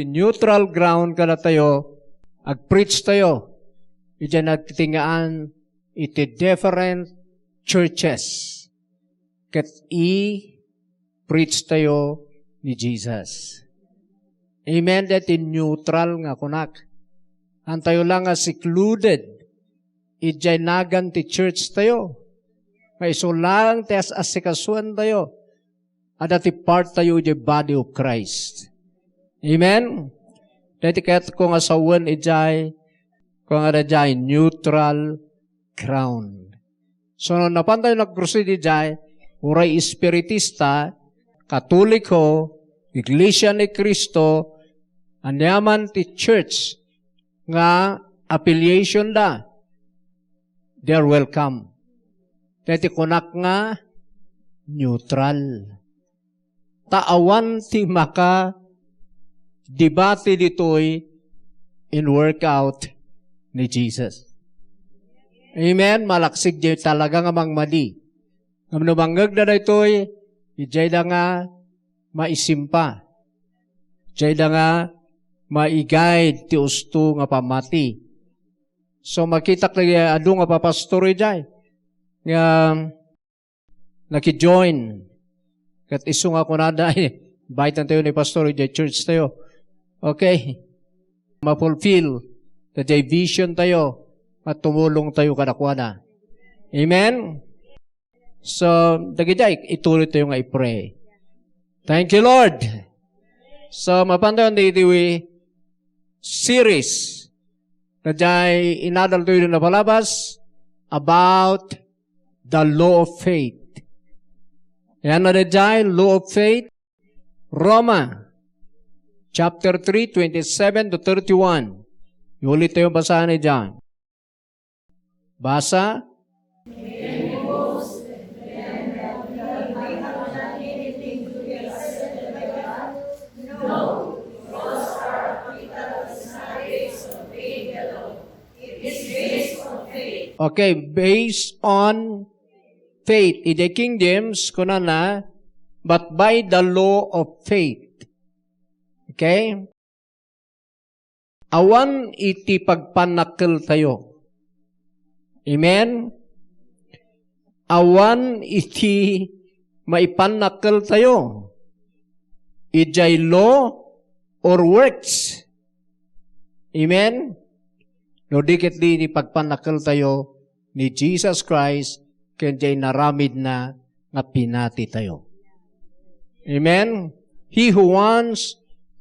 ti neutral ground kada tayo, ag-preach tayo. Iti nagtingaan iti different churches. Kat i-preach tayo ni Jesus. Amen. Dati neutral nga kunak. Antayo lang nga secluded. Ijay nagan ti church tayo. May lang ti asikasuan tayo. Ada ti part tayo ijay body of Christ. Amen. Dati kaya't kung asawan ijay, kung ada jay neutral ground. So, nung napantay nag-proceed ijay, uray espiritista, Katoliko, Iglesia ni Cristo, anyaman ti church, nga affiliation da, they're welcome. Dati kunak nga, neutral. Taawan ti maka, debate dito'y in workout ni Jesus. Amen? Malaksig di talaga nga mangmali. Ngam numanggag na dito'y, ijay da nga maisimpa. Ijay da nga maigay ti usto nga pamati. So makita lagi adu nga papastor ijay. Nga naki-join. Kat iso nga kunada baitan tayo ni pastor ijay church tayo. Okay. Ma-fulfill. Ijay vision tayo. Matumulong tayo kadakwana. Amen? So, dagijay, ituloy tayo nga i-pray. Thank you, Lord. So, mapantayon dito series na dyan inadal tayo na palabas about the law of faith. Yan na dyan, law of faith, Roma, chapter 3, 27 to 31. Yulit tayo basahan dyan. Basa. Okay, based on faith. In the King James, kuna na, but by the law of faith. Okay? Awan iti pagpanakil tayo. Amen? Awan iti maipanakil tayo. Ijay law or works. Amen? No dikit di pagpanakil tayo ni Jesus Christ kanjay naramid na nga pinati tayo. Amen? He who wants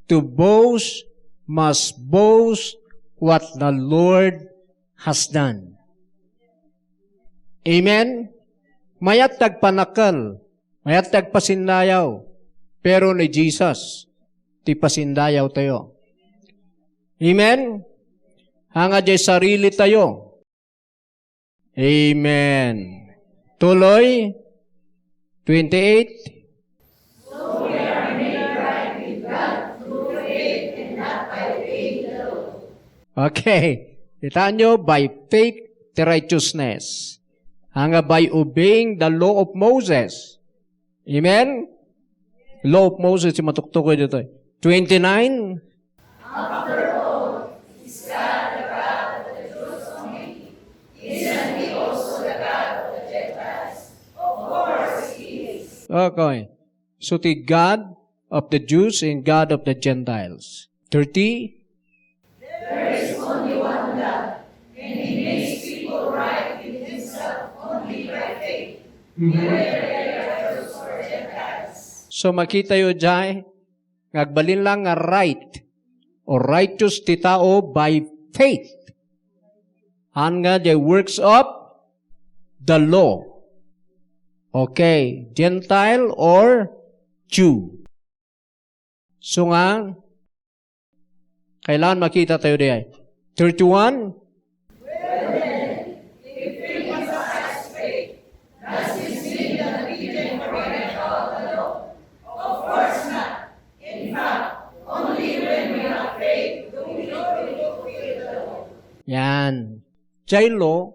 to boast must boast what the Lord has done. Amen? Mayat tagpanakal, mayat tagpasindayaw, pero ni Jesus, ti pasindayaw tayo. Amen? Hanga jay sarili tayo. Amen. Tuloy, 28. So we are made right with God through faith and not by faith alone. Okay. Itaan nyo, by faith, the righteousness. Hanga by obeying the law of Moses. Amen? Law of Moses, yung matuktok ko dito. 29. After all, is God the God of the Jews only? Isn't He also the God of the Gentiles? Of course He is. Okay. So the God of the Jews and God of the Gentiles. 30. There is only one God, and He makes people right with Himself only by faith, whether they are Jews or Gentiles. So makita yo dyan, ngagbalin lang nga right or righteous ti tao by faith. Hanga the works of the law. Okay, Gentile or Jew. So nga, kailangan makita tayo diyan. 31. Well then, if faith has faith, does this mean that we can forget all the law? Of course not. In fact, only when we have faith do we fulfill the law. Yan. Jay law,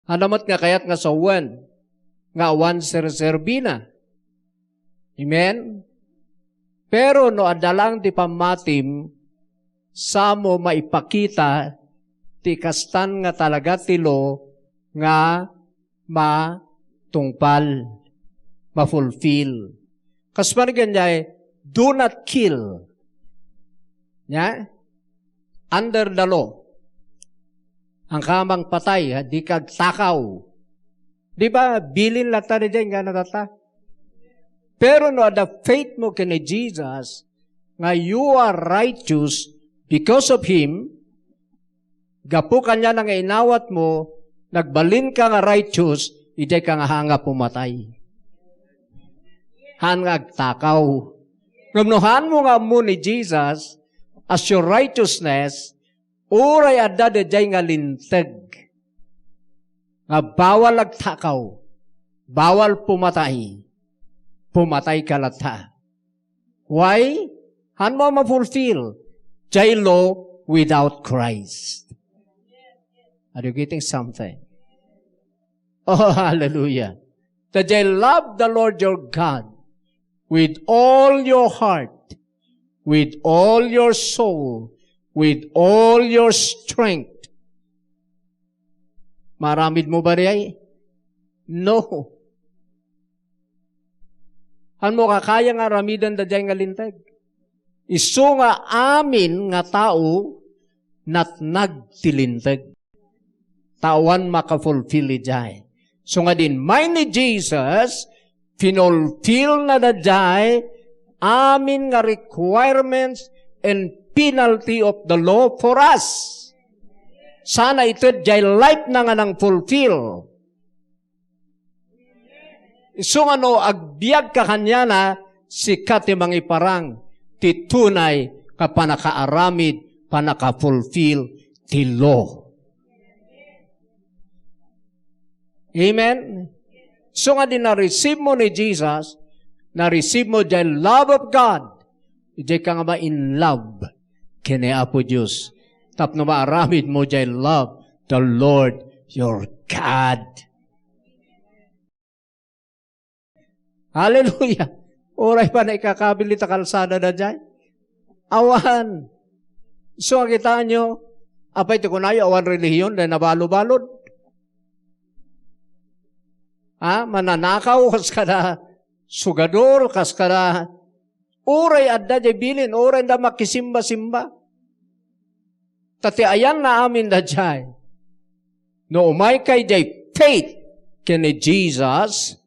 hanamat nga kayat nga sawan, nga awan ser-serbina. Amen? Pero no adalang ti pamatim, samo maipakita, ti kastan nga talaga tilo, nga matungpal, ma-fulfill. Kasman ganyan, do not kill. Yeah? Under the law. Ang kamang patay, di kag takaw. Di ba, bilin lata na dyan, nga natata? Pero no, the faith mo kini Jesus, nga you are righteous because of Him, gapo kanya nga inawat mo, nagbalin ka nga righteous, iday ka nga hanga pumatay. Hangag takaw. Ngamnuhan mo nga mo ni Jesus, as your righteousness, uray adda dayjay nga linteg. Nga bawal agtakaw, bawal pumatay, pumatay ka lata. Why? Han mo ma-fulfill jay law without Christ. Are you getting something? Oh, hallelujah. That they love the Lord your God with all your heart, with all your soul, with all your strength. Maramid mo ba riyay? No. Han mo kakaya nga ramidan da jay nga lintag. Isu nga amin nga tao nat nagtilintag. Tawan makafulfill jay. So nga din, may ni Jesus, finulfill na da jay, amin nga requirements and penalty of the law for us. Sana ito jay life na nga nang fulfill. So nga no, agbiag ka kanya na, sikat yung mga iparang, titunay ka panakaaramid, panaka-fulfill ti law. Amen? So nga din na-receive mo ni Jesus, na-receive mo dyan love of God, dyan ka nga ba in love, kini Apo Diyos. Tapno maaramid mo dyan love, the Lord your God. Hallelujah! Oray pa na ikakabili ta kalsada na dyan. Awan. So, kita nyo, apay ito kunayo, awan relihiyon na nabalo-balod. Mananakaw, kas kada sugador, kas kada oray adda jay bilin, oray da makisimba-simba. Tati ayan na amin da jay. No umay kay jay faith kini Jesus,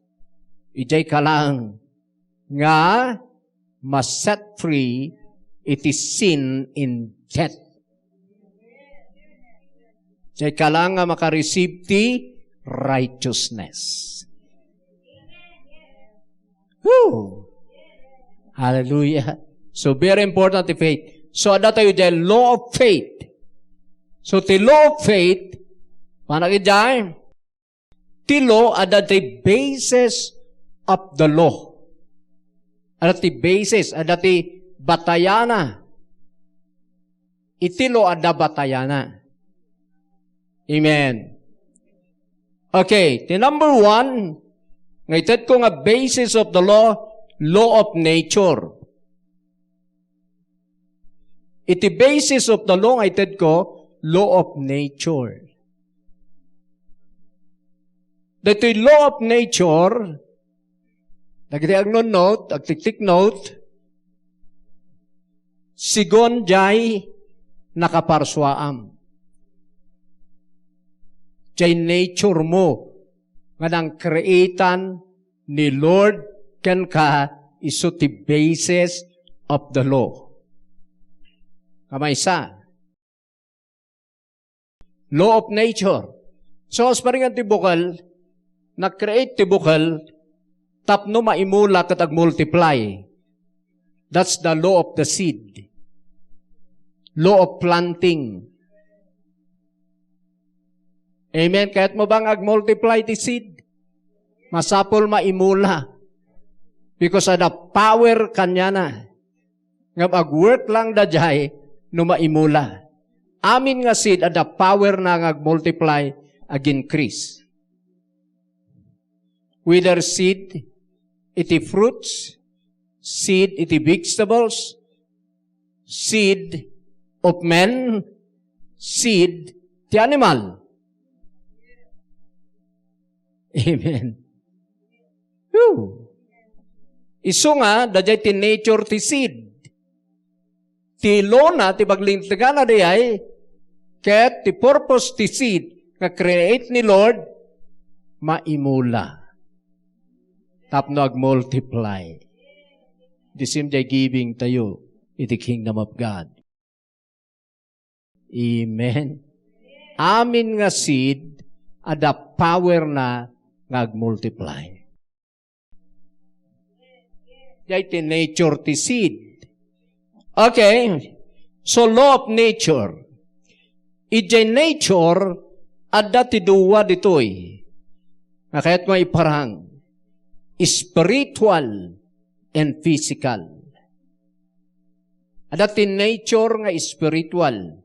ijay ka lang nga mas-set free, it is sin in death. Jay ka lang nga makareceive ti righteousness. Woo! Hallelujah. So, very important the faith. So, ada tayo dyan, law of faith. So, the law of faith, manakit dyan, the law, ada the basis of the law. Ada the basis, ada the batayana. Iti law, ada batayana. Amen. Okay, the number one, ngayon ko nga basis of the law of nature. Iti basis of the law, ngayon ko, law of nature. Dito yung law of nature, nagdiag nun note, agtik-tik note, sigon jay nakaparswaam. Jay nature mo, nga nang creatan ni Lord ken ka iso ti basis of the law. Kamaysa. Law of nature. So, as paringan ti bukal, na-create ti bukal, tapno maimula kat ag-multiply. That's the law of the seed. Law of planting. Amen? Kaya't mo bang ag-multiply ti seed? Masapol maimula. Because the power kanya na. Nga ag-work lang da jay, no maimula. Amin nga seed, the power na ag-multiply, ag-increase. Whether seed, iti fruits, seed iti vegetables, seed of men, seed ti animal. Amen. Whew. Isu nga, dajay ti nature ti seed. Ti lona, ti baglintigana di ay, ket ti purpose ti seed, nga create ni Lord, maimula. Tapno ag-multiply. The same day giving tayo, iti kingdom of God. Amen. Amin nga seed, ada power na ngag-multiply. Dahil ti nature ti seed. Okay, so law of nature. Ijay nature, ada ti duwa ditoy. Nakayat mo iparang, spiritual and physical. Ada ti nature nga spiritual.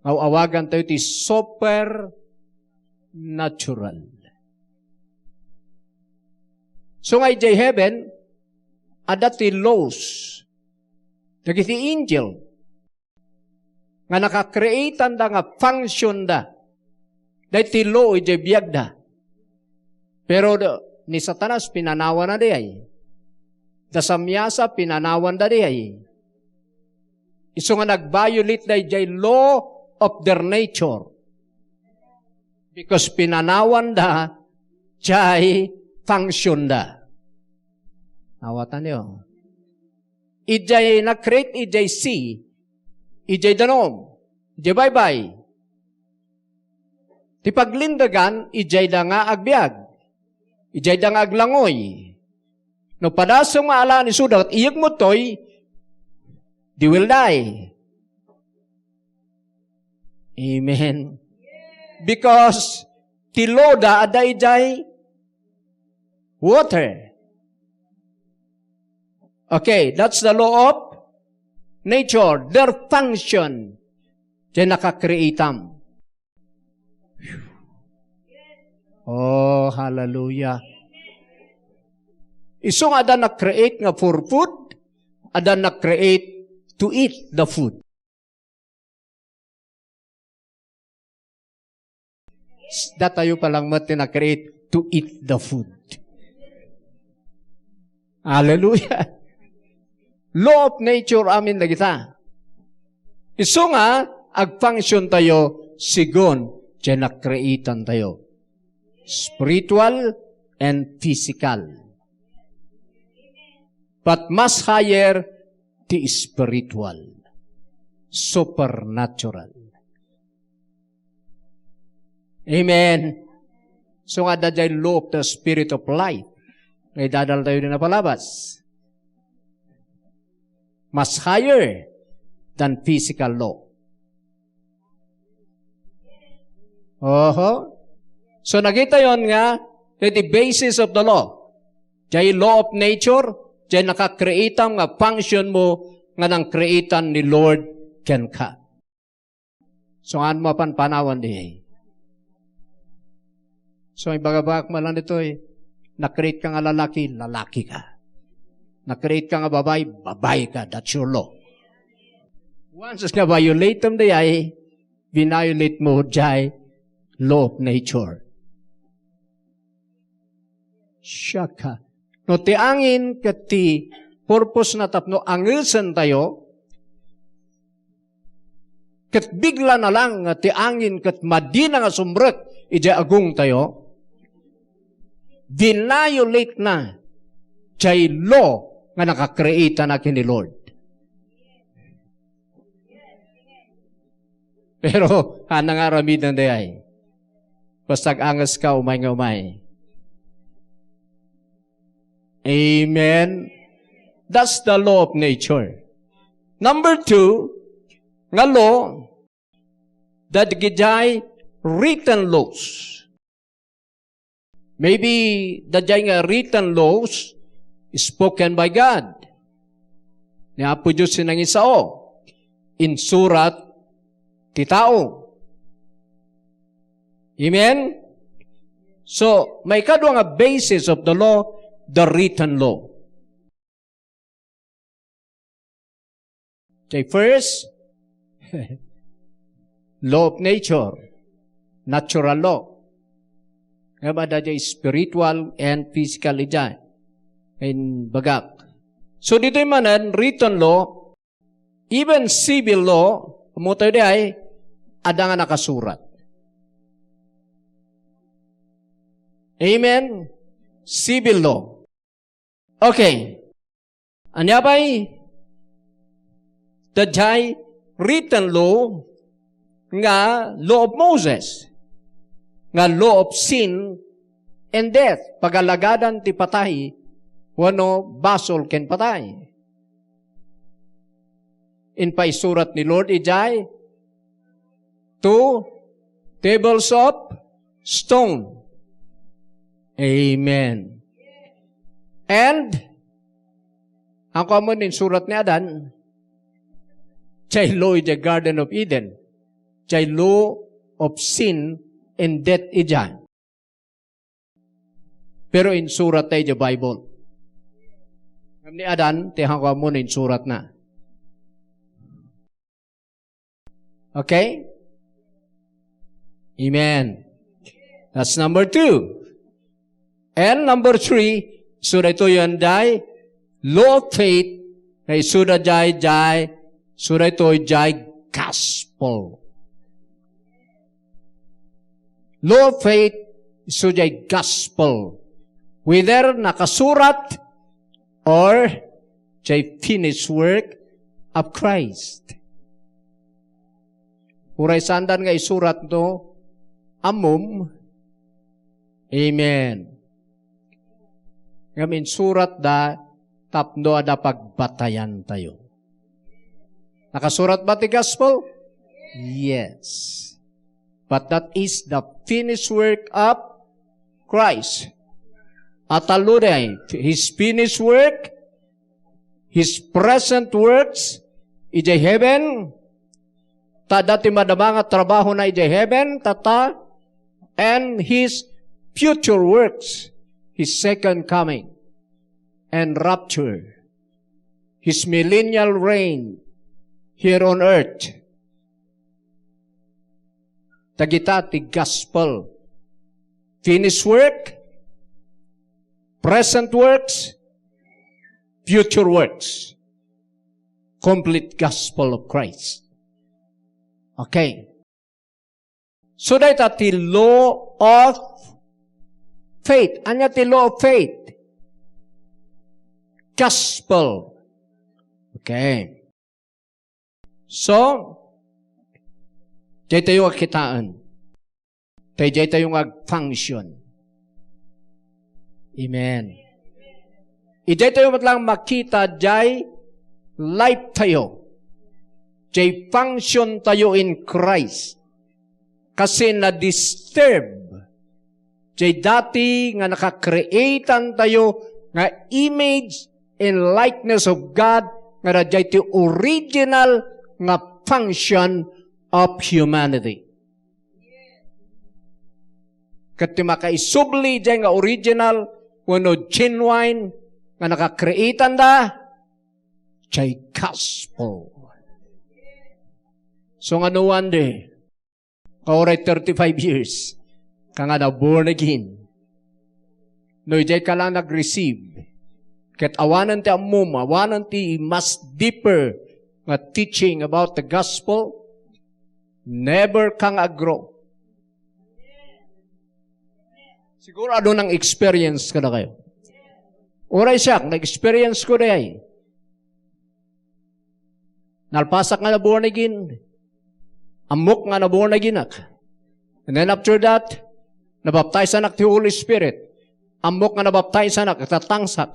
Awagan tayo ti supernatural. So nga ijay heaven, ada ti laws. Dagiti angel. Nga nakakreatan da nga function da. Dahil ti law ijay biyag da. Pero ni Satanas pinanawan na di ay. Da samyasa pinanawan da di ay. Iso nga nag-violate da ijay law of their nature. Because pinanawan da jay function da. Awatan niyo. Ijay na-create, ijay see, ijay danom, ijay bye-bye. Ti paglindagan, ijay da nga agbiag, ijay da nga aglangoy. No padasong maala ni sudat, iyag mo toy, they will die. Amen. Because tiloda ada ijay water. Okay, that's the law of nature. Their function. Diyan nakakreatam. Oh, hallelujah. Isong ada na-create nga for food, ada na-create to eat the food. Da tayo palang mati na-create to eat the food. Hallelujah. Law of nature amin na kita. Iso nga, ag-function tayo, sigon, dyan na-creatan tayo. Spiritual and physical. But mas higher, the spiritual. Supernatural. Amen. So nga dyan law of the spirit of life. May dadal tayo din na palabas. Mas higher than physical law. So nakita yon nga, the basis of the law. Diyan law of nature, diyan nakakreatam nga function mo nga nang creatan ni Lord ken ka. So an mo panawan di. So ibagabak mo lang dito na-create ka nga lalaki, lalaki ka. Na-create ka nga babae, babae ka. That's your law. Once nga violate them di ay, vinolate mo jay law of nature. Shaka. No, ti angin kat ti purpose na tapno angisan tayo, kat bigla na lang ti angin kat madina nga sumbrek, ija agung tayo, vinolate na jay law nga nakakreata na kini Lord. Pero, anang aramid na day. Basta angas ka, umay nga umay. Amen. That's the law of nature. Number 2, nga law, that gijay written laws. Maybe, dadjay nga written laws, spoken by God. Ni Apo Diyos sinang isao. In surat, ti tao. Amen? So, may kadwa nga basis of the law, the written law. First, law of nature, natural law. Nga ba spiritual and physical ija. In bagak. So dito manan, written law, even civil law, mo tayo di ay, ada nga nakasurat. Amen? Civil law. Okay. Anya ba'y dadjay written law nga law of Moses, nga law of sin and death, pagalagadan ti patay, wano basol ken patay. In paisurat ni Lord ijay, 2 tables of stone. Amen. And, ang common in surat ni Adan, chay law ijay Garden of Eden, chay law of sin and death ijay. Pero in surat tayo ijay Bible. Ni Adan, tihang common in surat na. Okay? Amen. That's number 2. And number 3, sudah ito yun day, law of faith, ay sudah sudah ito jay gospel. Law of faith, sudah jay gospel. Whether nakasurat or jay finished work of Christ. Uray sandan nga isurat no, amum, amen. Ngamin surat da, tapno ada pagbatayan tayo. Nakasurat ba ti gospel? Yes. But that is the finished work of Christ. At aluday, His finished work, His present works, ijay heaven, ta dati madamang at trabaho na ijay heaven, tata, and His future works, His second coming, and rapture, His millennial reign here on earth. Tagita ti gospel, finished work, present works, future works, complete gospel of Christ. Okay. So that ti law of faith. Anya ti law of faith? Gospel. Okay. So, jay tayo agkitaan. Jay tayo ag-function. Amen. Ijay tayo matlang makita jay life tayo. Jay function tayo in Christ. Kasi na-disturb. Jay dati nga nakakreatan tayo nga image and likeness of God nga jay ti original nga function of humanity. Kat ti makaisubli jay nga original wano genuine nga nakakreatan da jay gospel. So nga no wonder, kauray 35 years, ka nga na born again. No, ijay ka lang nag-receive. Kat awanan ti amum, awanan ti mas deeper nga teaching about the gospel, never kang agro. Siguro ano nang experience ka na kayo. Oray siya, na-experience ko na ay. Nalpasak nga na born again. Amok nga na born again ak. And then after that, nabaptize anak ti Holy Spirit. Amok nga nabaptize anak, tatangsak.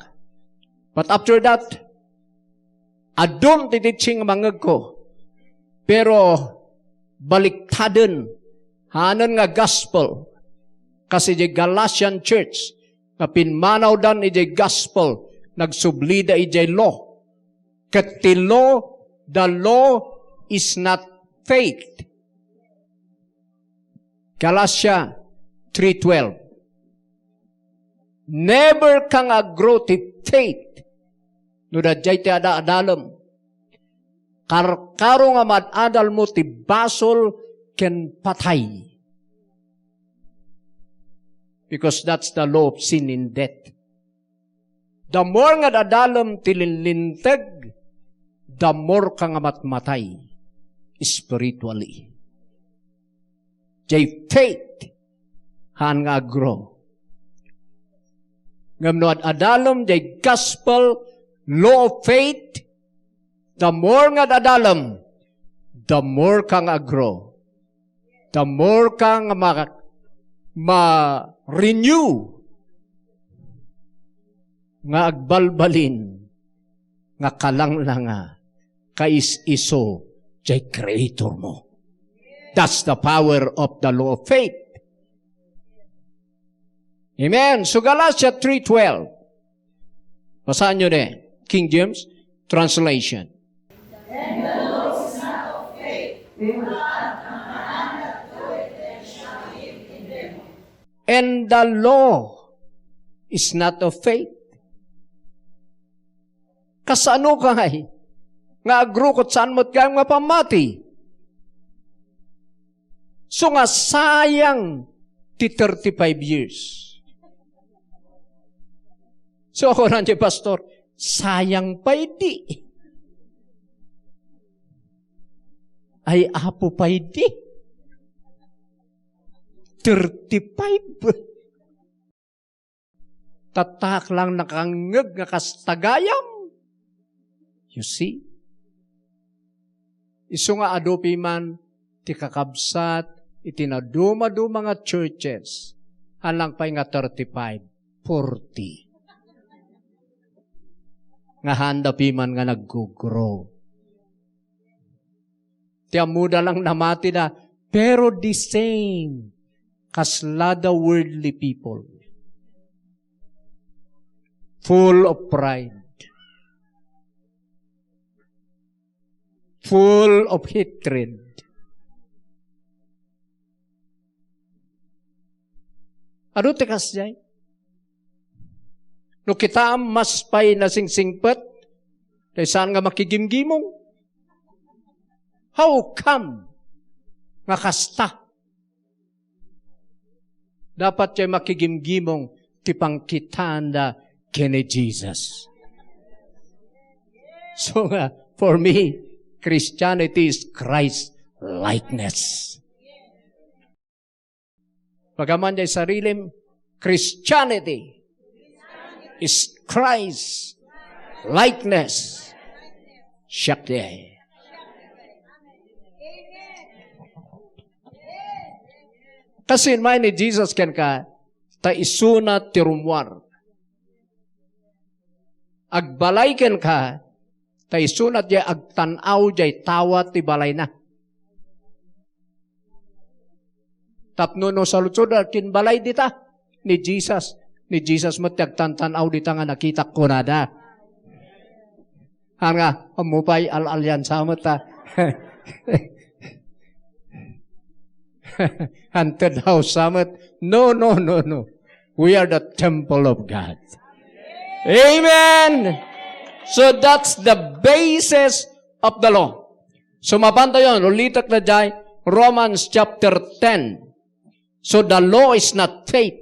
But after that, adon ti teaching mangag ko. Pero, baliktaden, hanan nga gospel. Kasi di Galatian Church, na pinmanaw dan ijay gospel, nagsublida ijay law. Kat ti law, the law is not faith. Galatia 3:12. Never kang agro ti faith. No da jay ti ada-adalem. Karo nga madadal mo ti basol ken patay. Because that's the law of sin and death. The more nga dadalam ti linlintag, the more ka nga matmatay spiritually. Jay faith han nga grow. Ngam no adalam jay gospel law of faith, the more nga dadalam, the more ka nga grow. The more ka nga ma-renew nga agbalbalin nga kalanglanga kais-iso jay creator mo. That's the power of the law of faith. Amen. So Galatia 3:12. Basahan nyo din. King James Translation. And the law is not of faith, but a man that doeth them shall live in them. And the law is not of faith. Kasano ka ngay? Nga agrukot saan mo't kayong nga pamati. So nga sayang ti 35 years. So ako nandiyo, Pastor, sayang pa hindi. Ay apo pa hindi. 35. Tatak lang nakangag nga kastagayam. You see? Iso nga adopi man, ti kakabsat, itinaduma-duma nga churches, alang pa nga 35, 40. Nga handa piman nga nag-grow. Ti amuda lang namati na, pero the same, kaslada worldly people. Full of pride. Full of hatred. Ano tekas jay? No kita mas pay na singsingpet, dahil saan nga makigimgimong? How come? Nga kasta. Dapat jay makigimgimong tipang kitanda kini Jesus. So for me, Christianity is Christ likeness. Pagaman jay sarilim, Christianity is Christ likeness. Shakti. Kasi may ni Jesus ken ka, ta isuna tirumwar. Agbalay ken ka, ta isunat jay agtanaw jay tawat ti balay na. Tapno no saludsod kin balay dita ni Jesus. Ni Jesus mo tagtantanaw dita nga nakita ko nada. Nga, amupay al-alyan sa ta. Haunted house samet. No. We are the temple of God. Amen! So that's the basis of the law. So mapanta yun, ulitak na dyan, Romans chapter 10. So the law is not faith.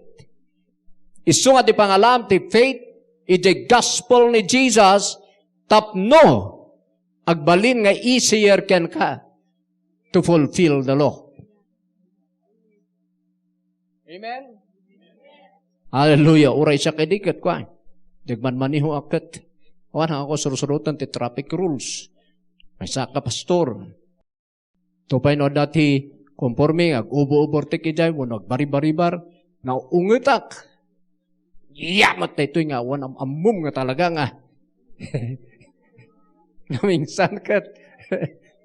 Isu nga di pangalam ti faith, iti gospel ni Jesus, tapno, agbalin nga easier ken ka to fulfill the law. Amen? Hallelujah. Uray siya kadikat ko. Digman maniho akat. Awan ako surusurutan ti traffic rules. May saka pastor. Tupay no dati konforme ag-ubo-ubor ti kijay mo nagbari-baribar na ungitak. Yamat na ito'y nga awan amum nga talaga nga. Namingsan kat.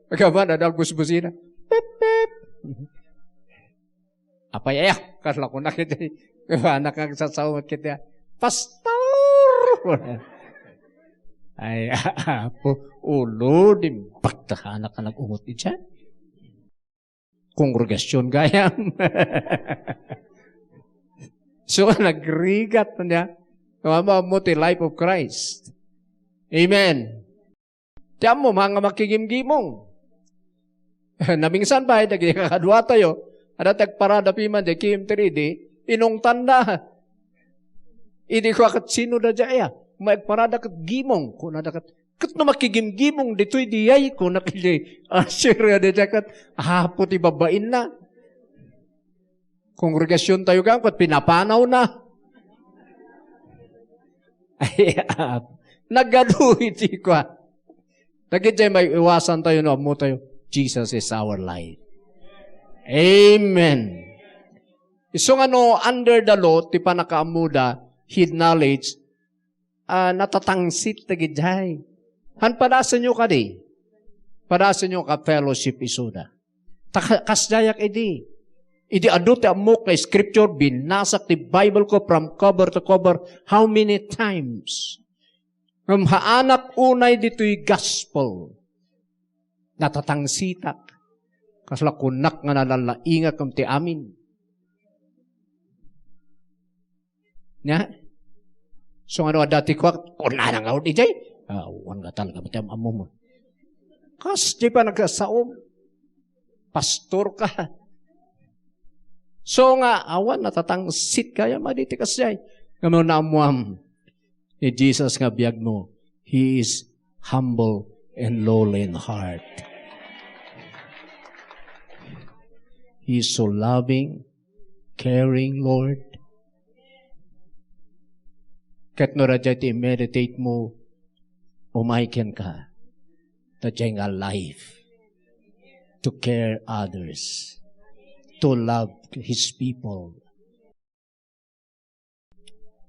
Pagkaman na dagbus-busina. Pep, pep. Apay ayak. Karla ko nakita. Anak ang sasawat kita. Pastor! Ay, apo. Ulo, dimbak ta anak ka nag-ungot ni dyan. Kongregasyon gayam. So, nagrigat na niya. Mo ti life of Christ. Amen. Tiyan mo, mga makigimgimong. Namingsan ba, nagkakadwa tayo, ada tagparada piman, di kim 3D, inong tanda. Hindi ko akat sino na dya, may parada kat gimong, kung nadakat, kat na makigimgimong, dito'y diyay ko, nakili, asira na dya kat, hapot ibabain na. Kongregasyon tayo ka, kat pinapanaw na. Ay, nagaduhit ko. Nagkita may iwasan tayo na mo tayo. Jesus is our light. Amen. So under the law, ti pa nakaamuda, hid knowledge, natatangsit na gidhay. Han padasan nyo ka di. Padasan nyo ka fellowship isuda. Kasdayak edi. Idi adote amok na scripture, binasak ti Bible ko from cover to cover. How many times? Haanak unay dito'y gospel. Natatangsitak. Kasla kunak nga nalalainga kam ti amin. Nya? So ano dati ko, kuna na nga di jay. Wan nga talaga pati amo mo. Kas di pa nagsasaom. Pastor ka. So nga, awan natatangsit kaya maditi kasjay. Ngayon na amuam. Ni Jesus nga biyag mo, He is humble and lowly in heart. He is so loving, caring, Lord. Kat no radya ti meditate mo, umaiken ka, that yung a life to care others, to love His people.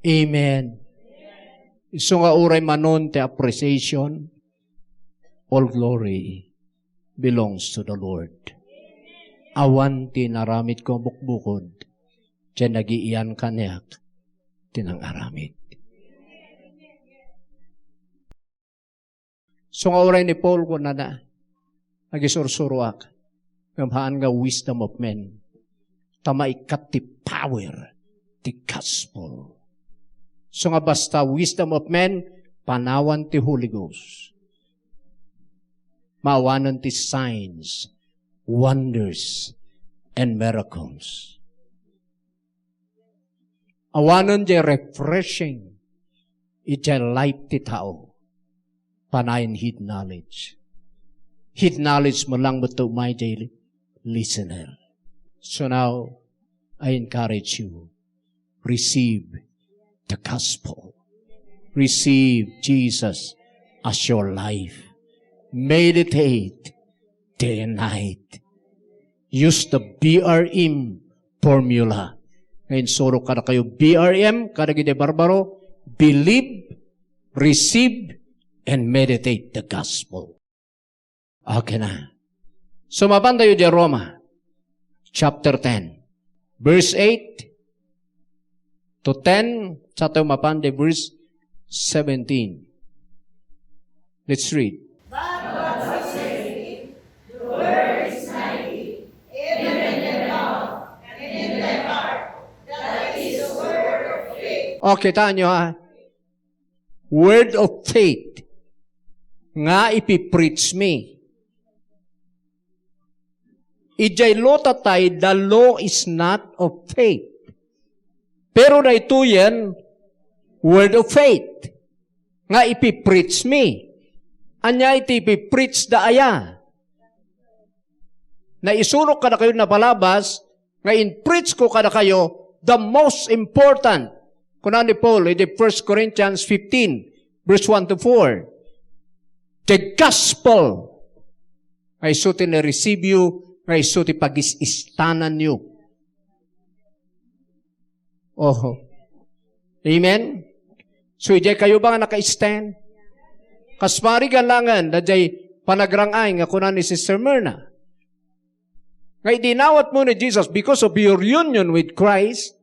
Amen. So nga uray manon te appreciation, all glory belongs to the Lord. Awan ti naramit ko bukbukod, tiyan nagiiyan kanyak, tinang aramit. So nga uray ni Paul ko na nagisursuruak, kamhaan nga wisdom of men, tamaikat ti power, ti gospel. So nga basta wisdom of men, panawan ti Holy Ghost. Maawanan ti signs, wonders, and miracles. Awanan di refreshing, iti life ti tao. Panayin hid knowledge. Hid knowledge mo lang bato my daily listener. So now, I encourage you, receive the gospel. Receive Jesus as your life. Meditate day and night. Use the BRM formula. Ngayon, soro kada kayo BRM, kada gide barbaro, believe, receive, and meditate the gospel. Okay na. Sumaban tayo di Roma, chapter 10, verse 8 to 10, sa tayo mapande, verse 17. Let's read. But what was saying, the word is mighty, even in the mouth and in thy heart, that is the word of faith. Okay, taan nyo ha. Word of faith. Nga ipipreach me. Ijay lo tatay, the law is not of faith. Pero na ito yan, word of faith. Nga ipipreach me. Anya iti ipipreach da aya. Na isurok ka na kayo na palabas, nga in-preach ko ka na kayo, the most important. Kuna ni Paul, iti 1 Corinthians 15, verse 1 to 4. The gospel, nga isuti na receive you, nga isuti pag-istanan you. Oh. Amen? So, ijay kayo ba nga naka-stand? Kasmari galangan, na jay panagrangay nga kunan ni Sister Myrna. Nga idinawat mo ni Jesus because of your union with Christ,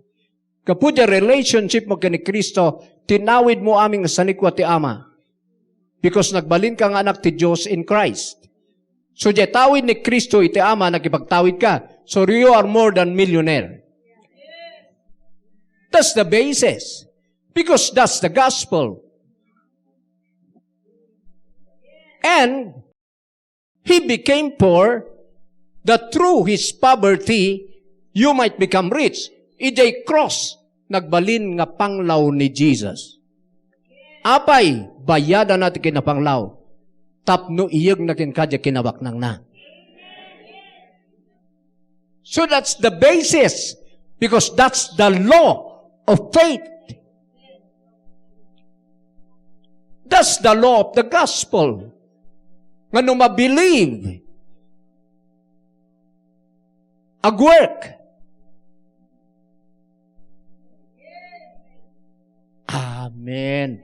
kapudya relationship mo kani Kristo, tinawid mo aming sanikwa ti Ama. Because nagbalin ka nga anak ti Diyos in Christ. So, jay tawid ni Kristo iti Ama, nagipagtawid ka. So, you are more than millionaire. That's the basis. Because that's the gospel. And He became poor that through His poverty, you might become rich. Ijay cross, nagbalin nga panglaw ni Jesus. Apay, bayadan natin kinapanglaw. Tapno iyag na kinkadya kinabak nang na. So that's the basis. Because that's the law of faith. That's the law of the gospel. Nga nung mabelieve, ag-work. Amen.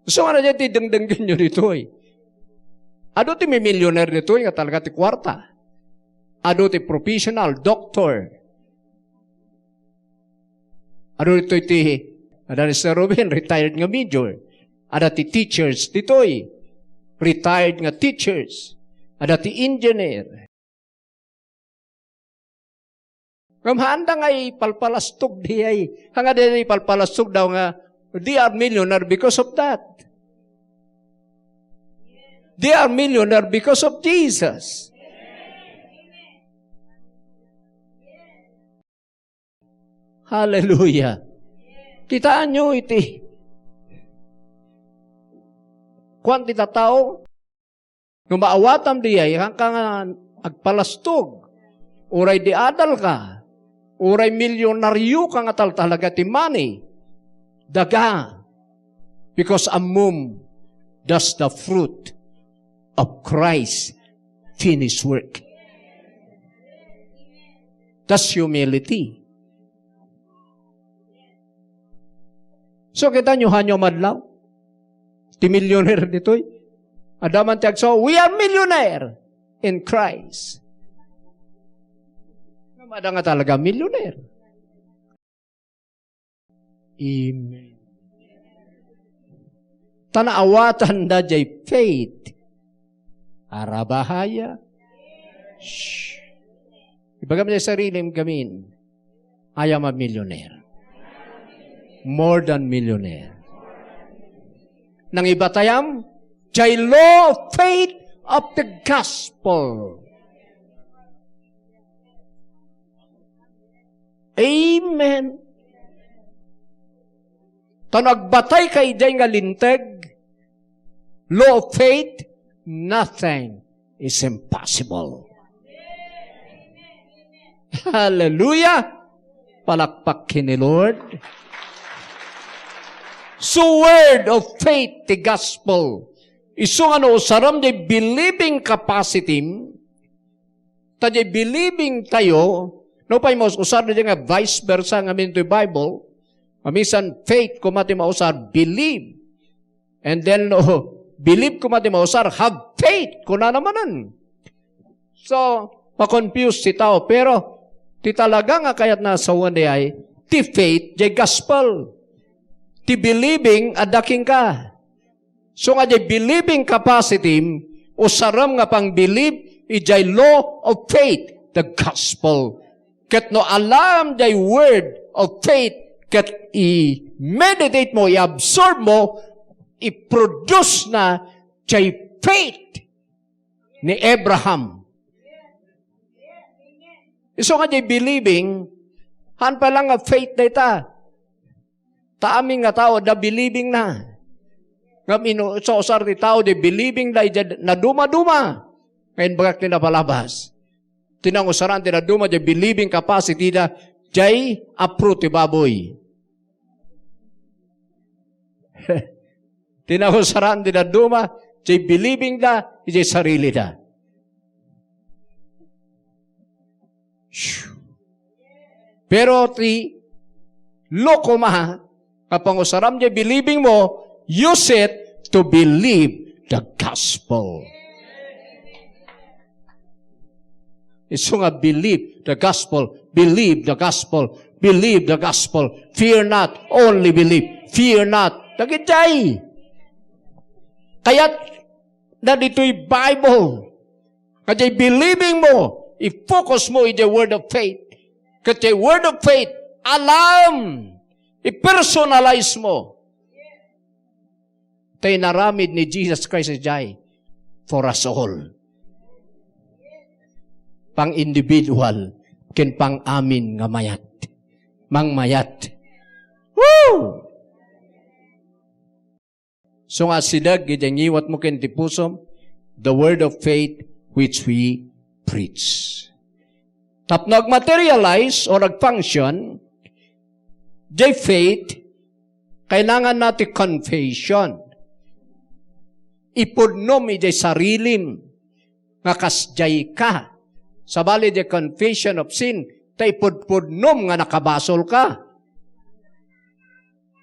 So, ano dyan, tidangdanggan nyo dito eh. Ano ti may millionaire dito nga talaga ti kwarta. Ano ti professional, doctor. Ano dito ti, ada ni Sir Ruben, retired nga major. Ada ti teachers dito eh. Retired nga teachers. Ada ti engineer. Kamahanda nga ipalpalastog di ay. Hanga di ipalpalastog daw nga, they are millionaire because of that. They are millionaire because of Jesus. Hallelujah. Kitaan nyo iti. Kwantita tao, nung maawatam di ay, hanggang agpalastog, uray di adal ka, uray milyonaryo ka nga talaga ti money, daga, because amum does the fruit of Christ's finished work. That's humility. So kita nyo hanyo madlaw, ti millionaire dito'y. Adaman tiyak, so we are millionaire in Christ. Namada nga talaga millionaire. Amen. Tanaawatan da jay faith. Arabahaya. Shh. Ibagam niya sariling gamin. I am a millionaire. More than millionaire. Nang ibatayam, jay law of faith of the gospel. Amen. Tanagbatay kay jay nga linteg, law of faith, nothing is impossible. Hallelujah! Palakpakin ni Lord. So word of faith, the gospel. Iso nga no, saram di believing capacity, tayo believing tayo, no pa yung usar na nga vice versa nga minto yung Bible, mamisan faith kumati mausar, believe. And then, no, believe kumati mausar, have faith, kuna namanan. So, pa-confuse si tao, pero, ti talaga nga kayat nasa one ay, ti faith, di gospel. Ti believing, adaking ka. So nga di believing capacity, usaram nga pang believe, ijay law of faith, the gospel. Ket no alam jay word of faith, ket i-meditate mo, i-absorb mo, i-produce na jay faith ni Abraham. So nga jay believing, han pa lang nga faith na ita. Taaming nga tao, da believing na. Nga so usar ti tao, di believing na duma-duma. Ngayon bagak na palabas. Tinangusaran ti na duma, di believing capacity na jay apro ti baboy. Tinangusaran ti na duma, jay believing na, jay sarili na. Pero ti loko ma, kapang usaram niya believing mo, use it to believe the gospel. Iso nga believe the gospel, believe the gospel, believe the gospel. Fear not, only believe. Fear not. Nagitay. Kaya't na dito'y Bible. Kaya believing mo, i-focus mo in the word of faith. Kaya word of faith, alam. I-personalize mo. tayo naramid ni Jesus Christ jay for us all. Pang individual, ken pang amin nga mayat. Mang mayat. Woo! So nga sidag, gidangiwat mo ken tipusom, the word of faith which we preach. Tap nag-materialize o nag-function, jay faith, kailangan natin confession. Ipudnom ijay sarilim, nga kasjay ka. Sabali jay confession of sin, tay pudpudnom nga nakabasol ka.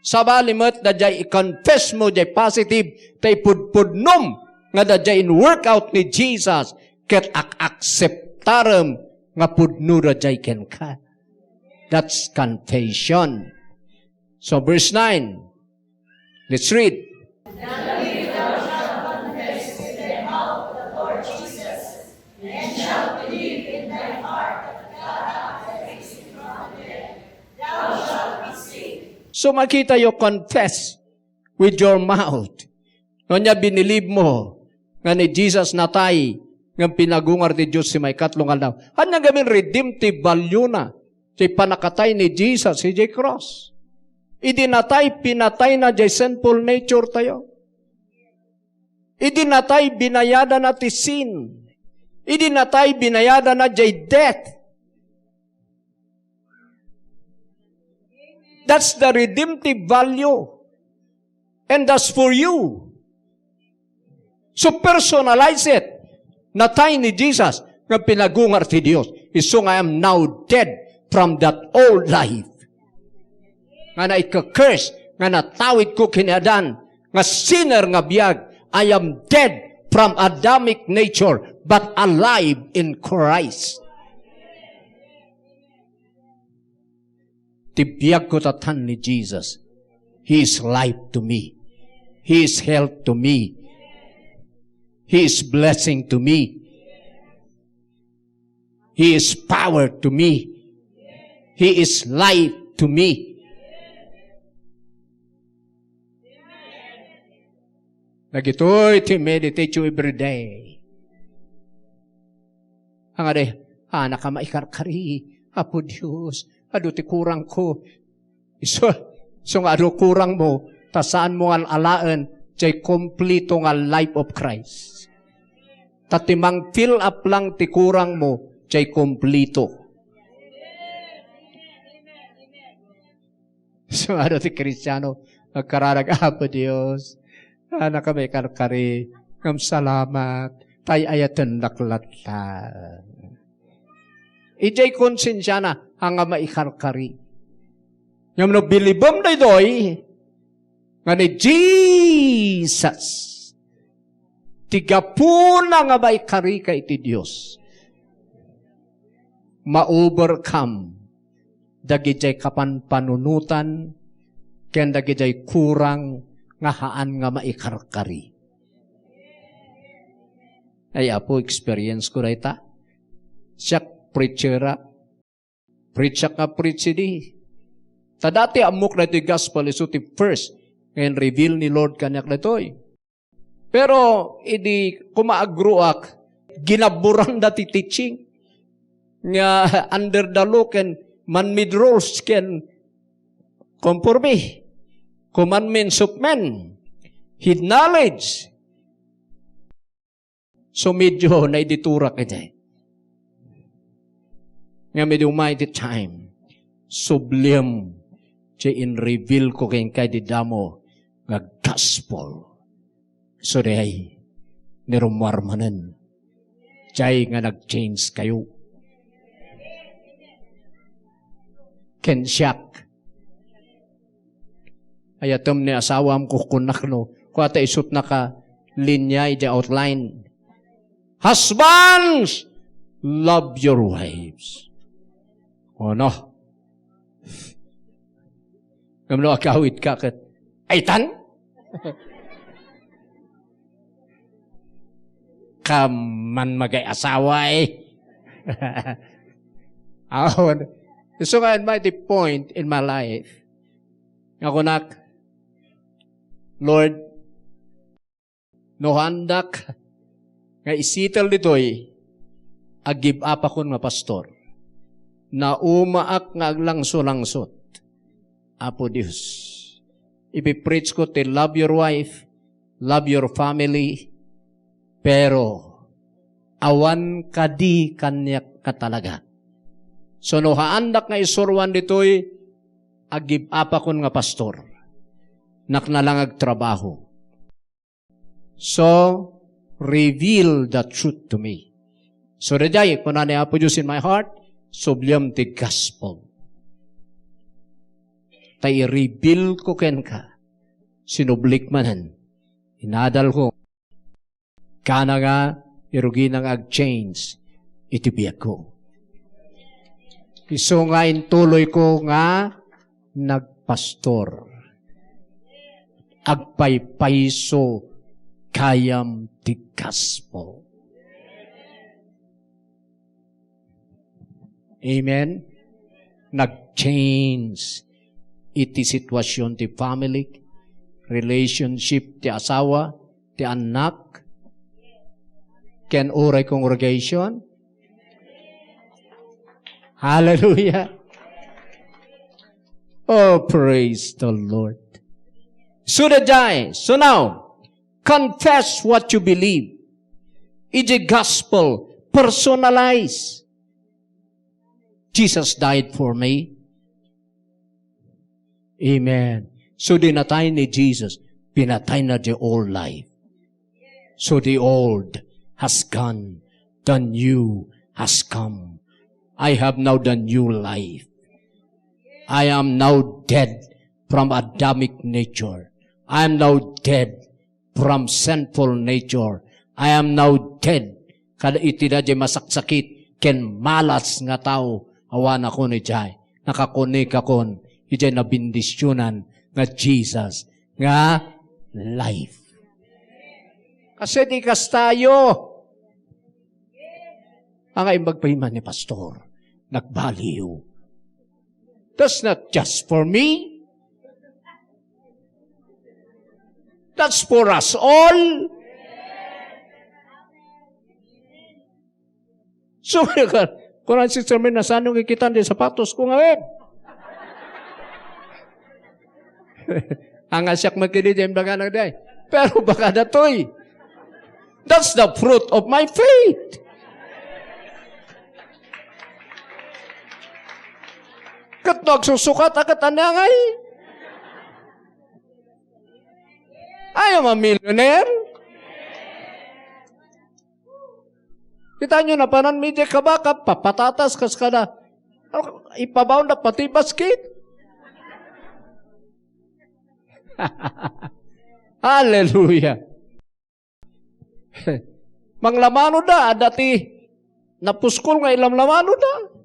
Sabali mo't da jay i-confess mo jay positive, tay pudpudnom nga da jay in workout ni Jesus, ket ak-acceptarem nga pudno da jay ken ka. That's confession. So verse 9, let's read. So makita yo confess with your mouth. Nonya binilib mo nga ni Jesus natay nga pinagungar ti Diyos si may katlong aldaw. Hanya gamin redemptive value na si panakatay ni Jesus si J. Cross. Idinatay, pinatay na jay sinful nature tayo. Idinatay, binayada na ti sin. Idinatay, binayada na jay death. That's the redemptive value. And that's for you. So personalize it. Natay ni Jesus nga pinagungar ti Dios. So I am now dead from that old life. Nga na ika-curse, nga natawid ko kiniadan, nga sinner nga biyag, I am dead from Adamic nature, but alive in Christ. Tibiyag ko tatan ni Jesus. He is life to me. He is health to me. He is blessing to me. He is power to me. He is life to me. Nagitoy ti meditate you every day. Ang ade, anak ka maikarkari. Apo Diyos. Ado ti kurang ko. So nga ado kurang mo, tasaan mo ang alaan, jay kompleto nga life of Christ. Tatimang fill up lang ti kurang mo, jay kompleto. So ado ti Kristiyano, nagkararag, Apo Diyos, anak ka may karkari, ngam salamat, tay ayatan naklatan. Ijay konsensya na, hanga maikarkari. Yung no bilibom na idoy, nga ni Jesus, tigapuna nga maikari ka iti Diyos. Ma-overcome, dagijay kapanpanunutan, ken dagijay kurang, nga haan nga maikarkari. Ay apo, experience ko rita. Siya preachera, preach ka preach di. Tadati amok na ito'y gospel isuti first, ngayon reveal ni Lord kanyak na ito'y. Pero, idi kumaagruak, ginaburan dati teaching, nga under the law can man-made rules can conforme, commandments of men, hid knowledge. So medyo na iditurak ito. Nga medyo mighty time, sublime, siya in-reveal ko kayong kay didamo nga gospel. So day, nirumarmanan. Siya nga nag-change kayo. Ken siyak. Ayatom ni asawam ko kunak no. Kuwata isut na ka linyay di outline. Husbands, love your wives. O no? Gamno akawit ka kat. Aitan? Kaman magay asawa eh. So I made the point in my life. Ako nak, Lord, No handak, nga isital ditoy, ag-give up ako nga pastor, na umaak nga aglangso-langsot. Apo Diyos, ipipreach ko to love your wife, love your family, pero awan kadi kanyak katalaga. So no haandak nga isurwan ditoy, ag-give up ako nga pastor, naknalang agtrabaho. So, reveal the truth to me. So, rejay, kung na Apo Diyos in my heart, subliam the gospel. Tay reveal ko ken ka, sinublik manan, inadal ko, kana nga, irugi nang ag-change, iti biyak ko. Iso nga intuloy ko nga, nagpastor. Agpaypayso, kayam the gospel. Amen? Nag-change iti sitwasyon ti family, relationship ti asawa, ti anak, ken oray congregation. Hallelujah. Oh, praise the Lord. So now, confess what you believe. It's a gospel, personalized. Jesus died for me. Amen. So dinatay ni Jesus, pinatay na the old life. So the old has gone, the new has come. I have now the new life. I am now dead from Adamic nature. I am now dead from sinful nature. I am now dead. Kada iti na di masaksakit, ken malas nga tao, awan ako ni Jai. Nakakunik akon, iti na bindisyonan nga Jesus, nga life. Kasi di kas tayo. Ang imbagpahiman ni Pastor, nagbaliw. That's not just for me. That's for us all. So, kung ang sister may nasanong ikitan din sapatos ko ngayon. Ang asyak magkilid yung baga na day. Pero baka datoy. That's the fruit of my faith. Kat nagsusukat akat anangay. I am a millionaire. Kita nyo na panan media ka ba ka, papatatas kas ka na. Ipabaw na pati basket. Hallelujah. Manglamano da, dati napuskol nga ilam lamano da.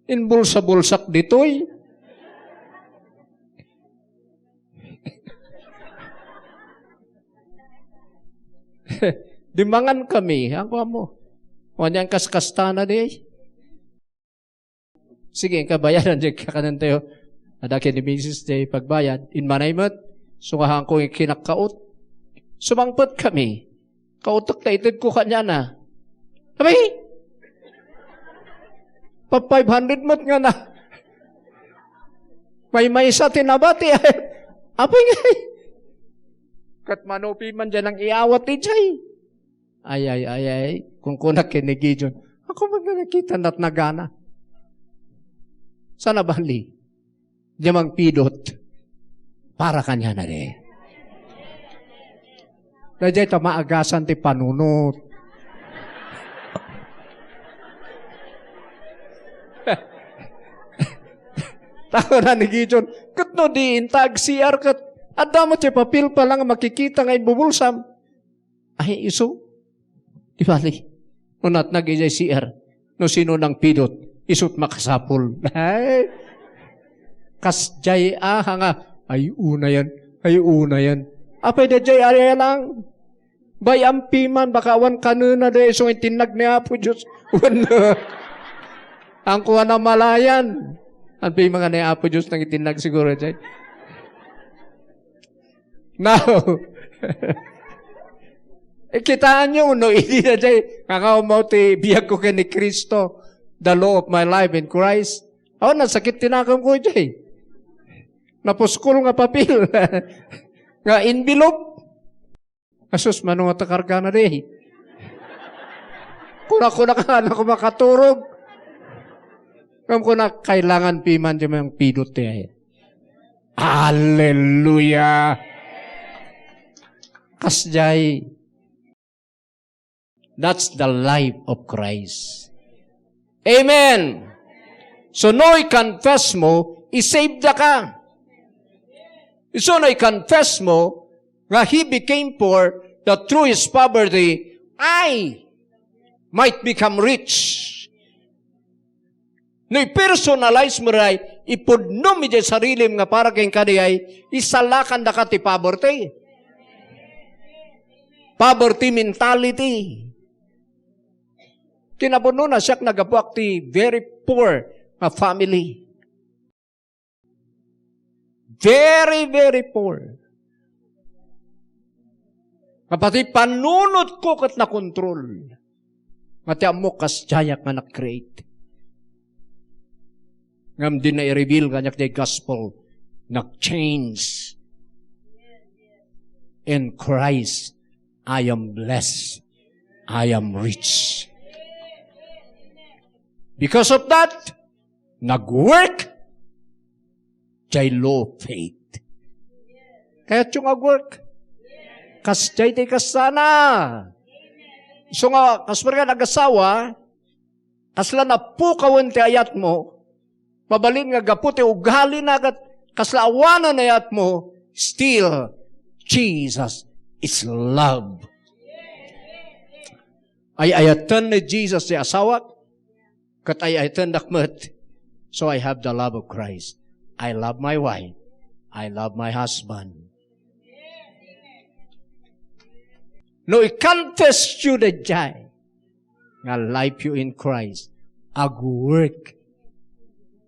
Inbulsa-bulsak ditoy. Dimangan kami. Ako mo. Wanyang kaskastana di. Sige, kabayaran di kakanan tayo. Adaki ni Mrs. Day pagbayad. In manaymot, sungahan ko yung kinakaot. Sumangpot kami. Kautok na itid ko kanya na. Sabi, pa 500 mat nga na. May isa tinabati. Apay nga. Kat manupi man dyan ang iawat ni Jay. Ay. Kung kunak kinigidyon. Ako ba nakita na't nagana? Sana bali? Diyan magpidot. Para kanya na rin. Dajay ta maagasan ti panunot. Tako na ni Gideon, kat no di intag CR kat, adamo ti papel pa lang makikita ngay bubulsam. Ay, iso. Di bali. Unat nag-ijay CR, no sino nang pidot, isot makasapol. Ay, kasjay nga, ay una yan. Apay da jay area lang. Bayampi man, baka awan kanuna da so itinag niya po Diyos. Ang kuha na malayan. Ang pi mga niya po Diyos nang itinag siguro jay. Now, Kitaan nyo, no, hindi na dyan, kakaumaw ti biyag ko ni Kristo, the law of my life in Christ. Nasakit tinakam ko dyan. Napuskol nga papel. Nga envelope. Asus, manong nga takarga na rin. Kuna ka na makaturog. Kuna kailangan piman dyan yung pidot niya. Hallelujah! Kasjay. That's the life of Christ. Amen! So, no'y confess mo, isave na ka. So, no'y confess mo, nga He became poor, that through His poverty, I might become rich. No'y personalize mo rin, ipudno mi dyan sarilim nga para kayong kaniyay, isalakan na ka ti poverty. Poverty mentality. Kinapuno na siya nagabuak ti very poor family. Very, very poor. Kapatid, panunod ko kat na control. Mati mo kasjayak nga na-create. Ngam din na i-reveal kanyak di gospel. Nag-change. In Christ, I am blessed. I am rich. Because of that, nag-work jay low faith. Kaya yung nag-work. Kasjay di kasana. So nga, kasmar nga nag-asawa, kasla na pukawan ti ayat mo, mabalin nga gaputi ugali na kasla awanan na ayat mo, still, Jesus is love. Ay ayatan ni Jesus si asawa, kat ay ayatan nakmat, so I have the love of Christ. I love my wife. I love my husband. No, i-confess you na dyan. Nga life you in Christ. Ag-work.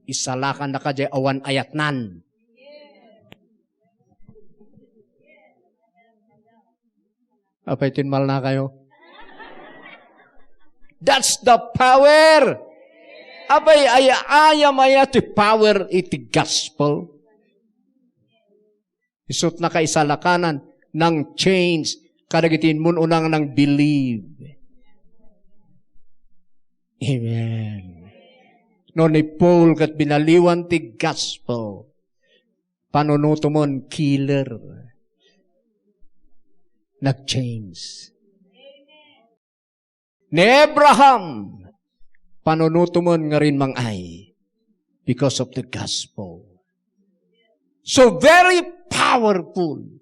Isalakan na ka dyan awan ayatnan. Apay tinmal na kayo. That's the power. Apay ayam ti power iti gospel. Isot na ka isalakanan ng change. Kadagitin mo unang nang believe. Amen. No ni Paul kat binaliwan ti gospel. Panunuto mon killer. Nag-change. Ni Abraham, panunuto mon nga rin mang-ay because of the gospel. So very powerful.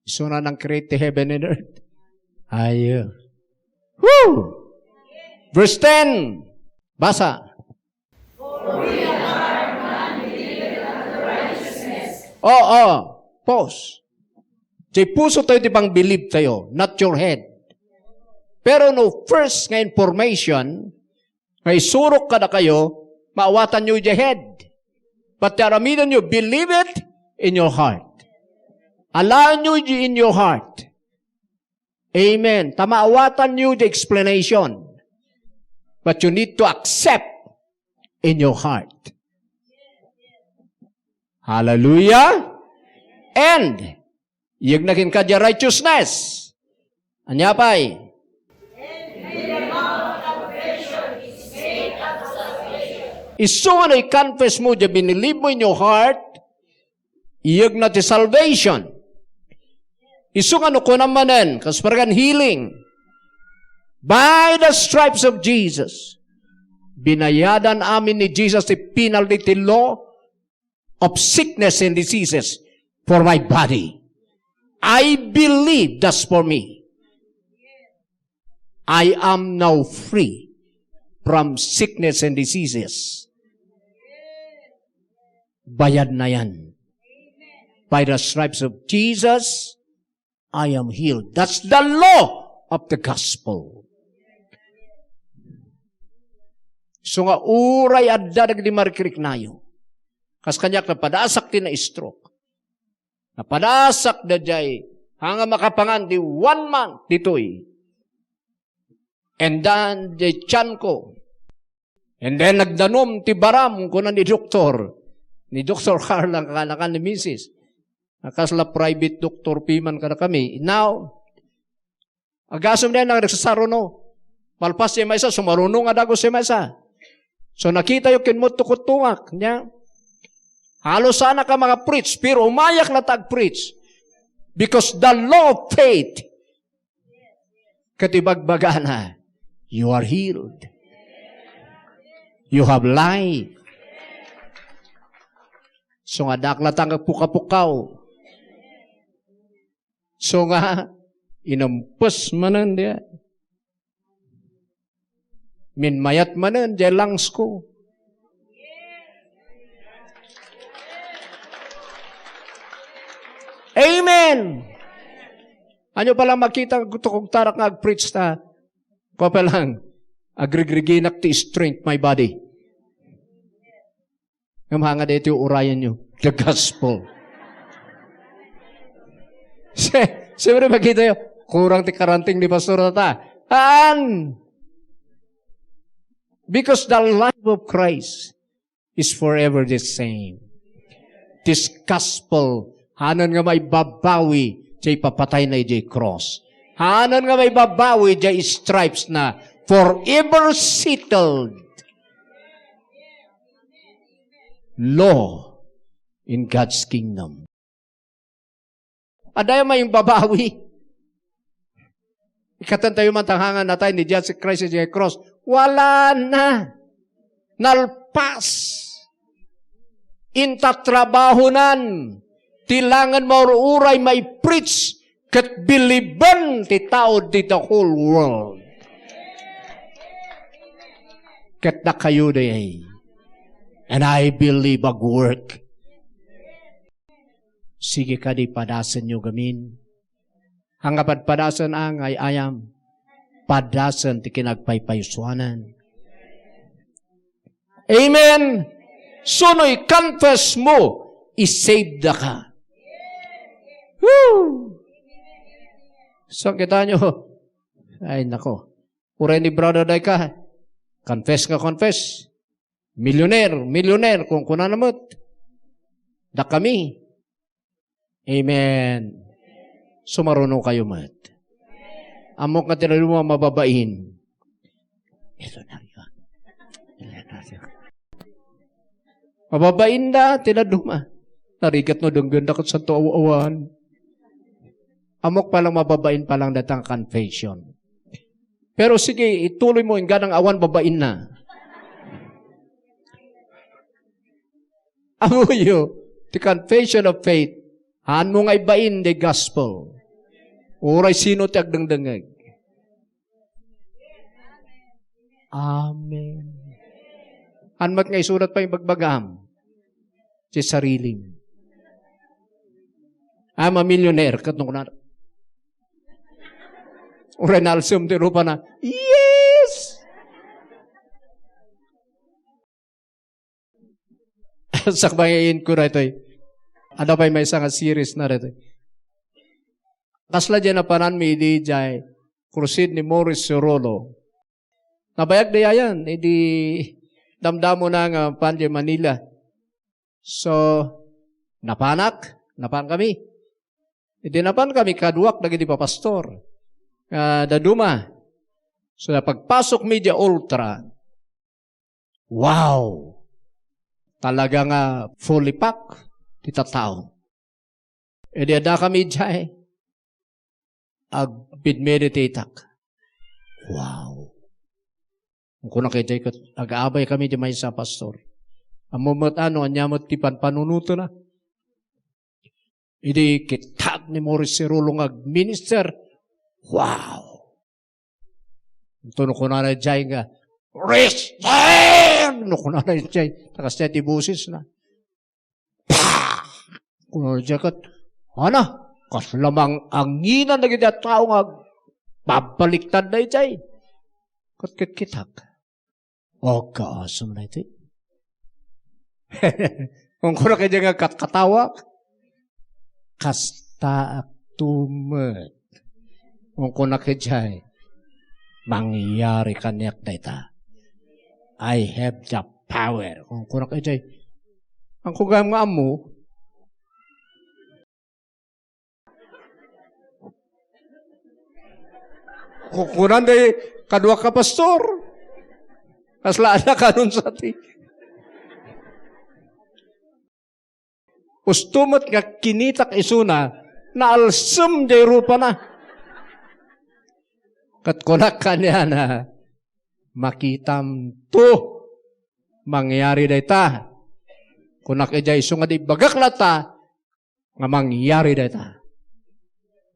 So na nang create the heaven and earth. Ayaw. Woo! Verse 10. Basa. Pause. Di puso tayo di bang believe tayo, not your head. Pero no first nga information, nga isurok ka na kayo, maawatan nyo yung head. But taramidan nyo, believe it in your heart. Allow nyo in your heart. Amen. Tamaawatan nyo the explanation. But you need to accept in your heart. Hallelujah. And, yagnakin ka di righteousness. Anya pa'y? Iso nga na i-confess mo, di binilieve mo in your heart, iyag na ti salvation. Iso nga no ko namanen, kaspargan healing. By the stripes of Jesus, binayadan amin ni Jesus the penalty, the law of sickness and diseases for my body. I believe that's for me. I am now free from sickness and diseases. Bayad na yan. By the stripes of Jesus, I am healed. That's the law of the gospel. So nga uray adda dagdi marikrik nayo. Kas kanyak napadasak ti na stroke. Napadasak na jay. Hanga makapangan di 1 month ditoy. And then jay tiyan ko. And then nagdanom ti baram ko na ni doktor. Ni Dr. Carla kakanakan ni Mrs. Nakasla private doctor piman ka na kami. Now, agasom na nagsasaruno. Malpas siya may isa, sumarunong nga dago siya may isa. So nakita yung kinmot tukot-tungak niya. Halos sana ka mga preach, pero umayak na tag-preach. Because the law of faith, katibagbaga na, you are healed. You have life. So nga daklatang puka-pukaw. So nga, inampos manan diya. Minmayat manan diya langs ko. Amen! Ano palang makita kung tarak nga ag-preach ta? Ko palang, agrigriginak ti strength my body. Yung hanga dito yung urayan nyo. The gospel. Siyempre makita nyo, kurang ti karanting ni Pastor Tata. Because the life of Christ is forever the same. This gospel, hanan nga may babawi, jay papatay na jay cross. Hanan nga may babawi, jay stripes na forever settled. Law in God's kingdom. Aday may babawi. Ikatan tayo mantanghangan na tayo ni Jesus Christ sa cross. Wala na. Nalpas. Intatrabahonan. Tilangan maururay may preach kat biliban ti tao di the whole world. Kat na kayo day. And I believe ag work. Sige ka di padasan nyo gamin. Hangapad padasan ang ay ayam. Padasan ti kinagpaypaysuanan. Amen! Sunoy confess mo, isave da ka. Woo! So kita nyo, ay nako, uray ni brother day ka, confess ka confess. Millionaire, kung kuna namot. Da kami. Amen. Sumarunong kayo mat. Amok nga tinaluma mababain. Ito na yun. Mababain na, tinaduma. Narigat no, ganda ka sa tuawan. Amok palang mababain palang datang confession. Pero sige, ituloy mo, yung ganang awan, babain na. Amuyo, the confession of faith, haan mo nga'y bain the gospel. Uray sino ti agdangdangag. Amen. Hanmat nga'y surat pa yung bagbagam. Si sariling. I'm a millionaire. Katong na. Uray nalsum ti rupa na, yes! Sakbayin ko na ito. Ano pa may isang series na ito. Kasla dyan na panan may di dyan. Crusade ni Morris Sorolo. Nabayag na yan. Di damdamo na nga Panje Manila. So, napan kami. Hindi napan kami kaduak na gini pa pastor. Daduma. So, pagpasok media ultra. Wow! Talaga nga fully pack, titatao. E di ada kami dyan, ag-meditatak. Wow. Kung nakita ko, ag-aabay kami di may sa pastor. Amumot anyamot tipan panunuto na. Idi kitag ni Morris Cirulong ag-minister. Wow. Ito ko na dyan nga, Christian! No, kung na dyan, takasya ti busis na. Pah! Kung na dyan kat, kaslamang anginan na ganda tao nga, babaliktad na dyan. Kat kitag. Oh, kaasam na ito. Kung kuna kayo nga katawa, kasta tumet. Kung kuna kayo mangyayari kanyak na ita. I have the power. Kung kuna kayo ang kugam nga mo, kukunan day kadwa ka pastor. Kaslaan na kanon sa ti. Ustumot nga kinitak isuna, naalsam day rupa na. Kat kunak ka niya na makitam to mangyari day ta. Kunak ijay iso nga di bagaklata nga mangyari day ta.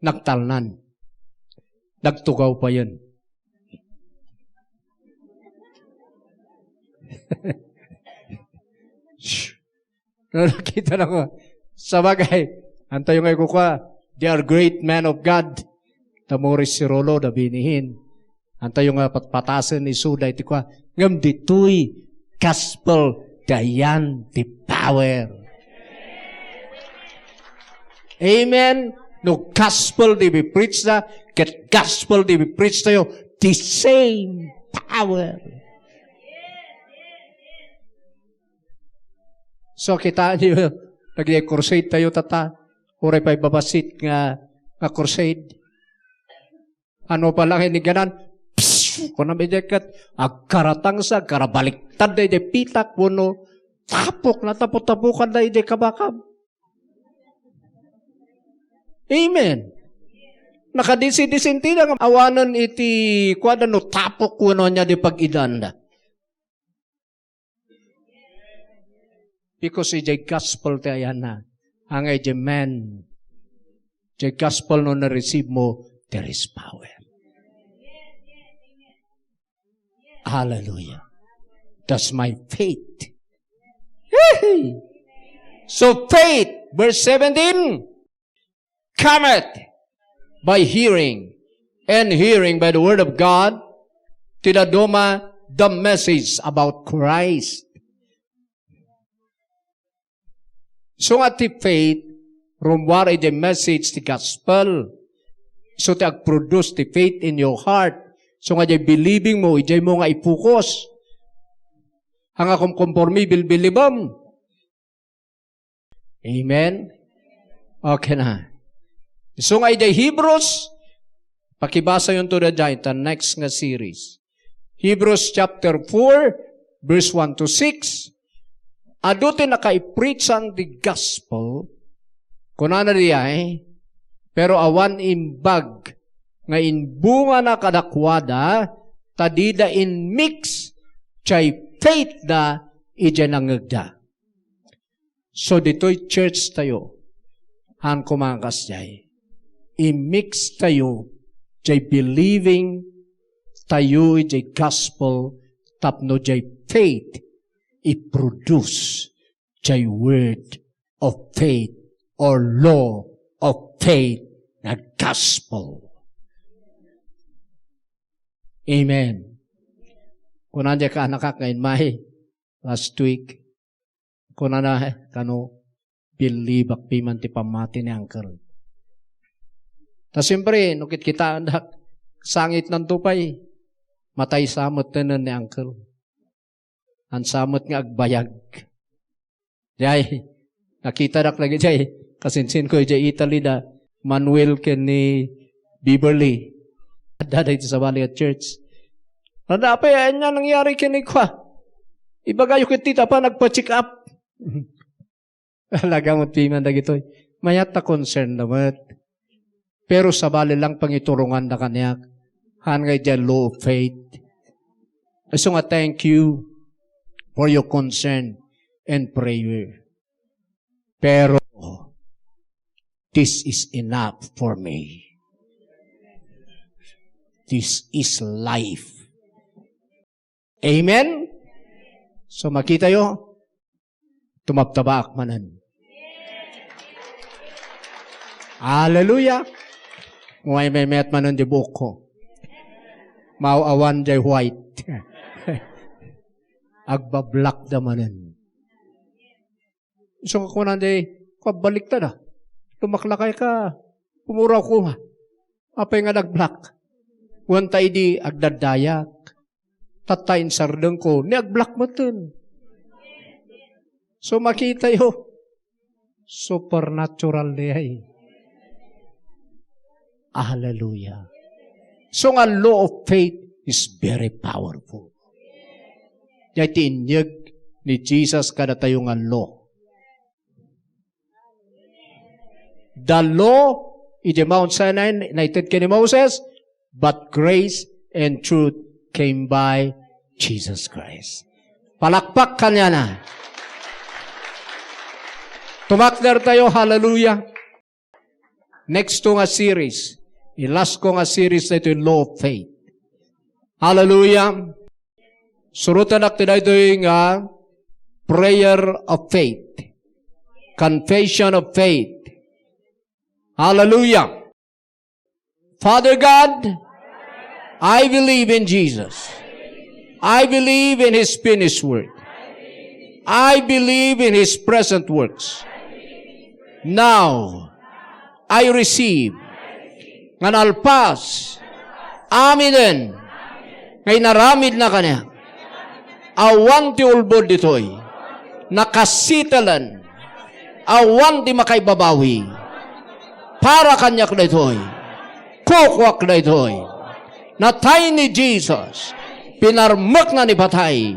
Nagtalnan. Nagtugaw pa yun. Nakita na ko. Sa bagay, antayo ngayon ko ka, they are great men of God. Tamoris si Rolo, nabinihin. Antayo nga patpatasan ni Suda, iti ko, ngam ditoy, gospel, dayan, di power. Amen. No gospel di be preached na, get gospel di be preached tayo, the same power. So kita niyo, nag-crusade tayo tata, oray pa'y babasit nga crusade. Ano pa lang hiniganan, kung namidekat, agkaratang sa, karabaliktad na ide pitak, puno, tapok na tapot-tapukan na ide kabakab. Amen. Nakadisi-disinti lang awanan iti kuwada no tapok kuno niya di pag-idanda. Because ijay gospel tayo na. Ang ijay man. Ijay gospel no na-receive mo, there is power. Hallelujah. That's my faith. Hey! So faith, verse 17, cometh by hearing, and hearing by the word of God, tinaduma the message about Christ. So at the faith, rumwari the message, the gospel. So ti ag-produce the faith in your heart. So nga jay believing mo, ijay mo nga ipukos. Hanga kung conforme bilbilibam. Amen? Okay na. So nga ijay Hebrews, pakibasa yun to the giant, the next nga series. Hebrews chapter 4, verse 1 to 6. Adutin naka-preach ang the gospel, kunana diya pero awan imbag, nga inbunga na kadakwada, tadida in mix, chay faith da, ija nangagda. So dito'y church tayo, han kumangkas jay. I-mix tayo, jay believing tayo, jay gospel, tapno jay faith, i-produce jay word of faith or law of faith na gospel. Amen. Kung nandiyan ka nakakain mahi, last week, kung nandiyan bilibak piman ti pamati ni Uncle. Ta siyempre, nukit kita andak, sangit ng tupay, matay samot na ni Uncle. Ang samot nga agbayag. Jay, nakita dak lagi jay, kasinsin ko jay Italy da, Manuel ken ni Beverly. Daday sa Valley at Church. Nada pa yan nga nangyari kini kwa. Ibagayo kitita pa nagpa-check up. Alagamot piman da gitoy. Mayat ta concern naman. Pero sa bali lang pangitulungan na kanyak. Hangay dyan law of faith. So nga thank you for your concern and prayer. Pero this is enough for me. This is life. Amen? So makita yo, tumabtabak manan. Hallelujah! Ngay may met manan di buko. Mauawan jay white. Agbablak da manan. Isang ako na baliktad na. Lumaklakay ka. Pumuraw ko ha. Apay nga nag-block. Wantay di agdadayak. Tatayin sardeng ko. Ni ag-block mo dun. So makita yo. Supernatural niya. Hallelujah. So nga law of faith is very powerful. Dahil tiinyag ni Jesus kada tayo nga law. The law in the Mount Sinai, united kay ni Moses, but grace and truth came by Jesus Christ. Palakpak kanya na. Tumakder tayo, hallelujah. Next to nga series, ilas ko nga series na ito yung law of faith. Hallelujah. Surutan natin na ito yung prayer of faith. Confession of faith. Hallelujah. Father God, I believe in Jesus. I believe in His finished work. I believe in His present works. Now, I receive nga nalpas aminen ngay naramid na kanya awan ti ulbod ditoy nakasitalan awan ti makaibabawi para kanyak na ito'y, kukwak na ito'y, natay ni Jesus, pinarmak na ni patay,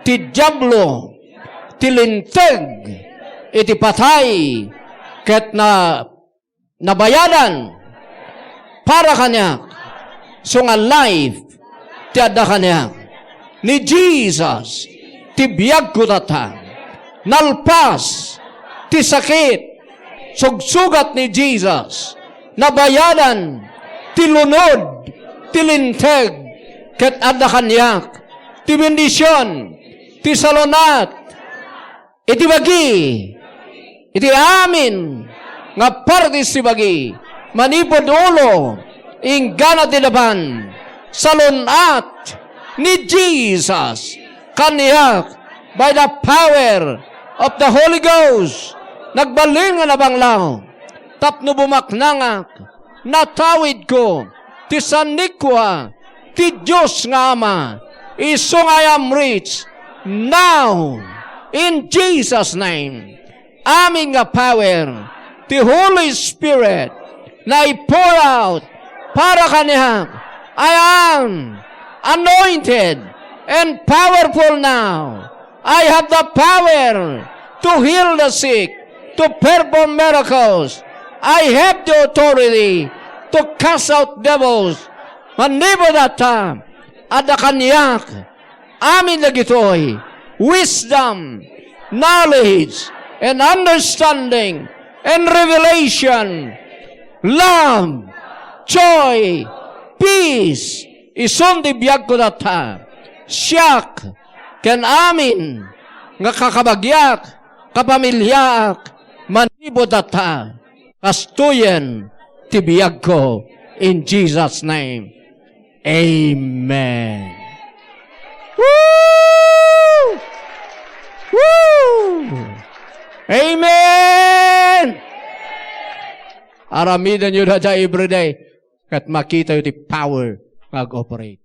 ti diablo, ti linteg, iti patay, ket na nabayadan, para kanyak, so nga life, ti adda kanyak, ni Jesus, ti biyag kutatan, nalpas, ti sakit, sugsugat ni Jesus, nabayadan, tilunod, tilinteg, ket adda kanyak, ti bendisyon, ti salonat, iti bagi, iti amin, nga partis ti bagi, manipod ulo, inggana ti laban, salonat, ni Jesus, kanyak, by the power of the Holy Ghost, nagbalin nga nabanglaw, tapno bumaknangak, natawid ko, ti sanikwa, ti Diyos nga Ama, isong I am rich, now, in Jesus' name, aming nga power, ti Holy Spirit, na i-pour out, para kaniya, I am anointed, and powerful now. I have the power to heal the sick, to perform miracles. I have the authority to cast out devils. Manibodata, ada kanyak, amin lagitoy, wisdom, knowledge, and understanding, and revelation, love, joy, peace, ison di biyag ko data, siyak, ken amin, nga kakabagyak, kapamilyak, manibod data, kastuyen, tibiyag ko, in Jesus' name. Amen. Woo! Woo! Amen! Aramidan nyo na dyan everyday, kat makita yung the power mag-operate.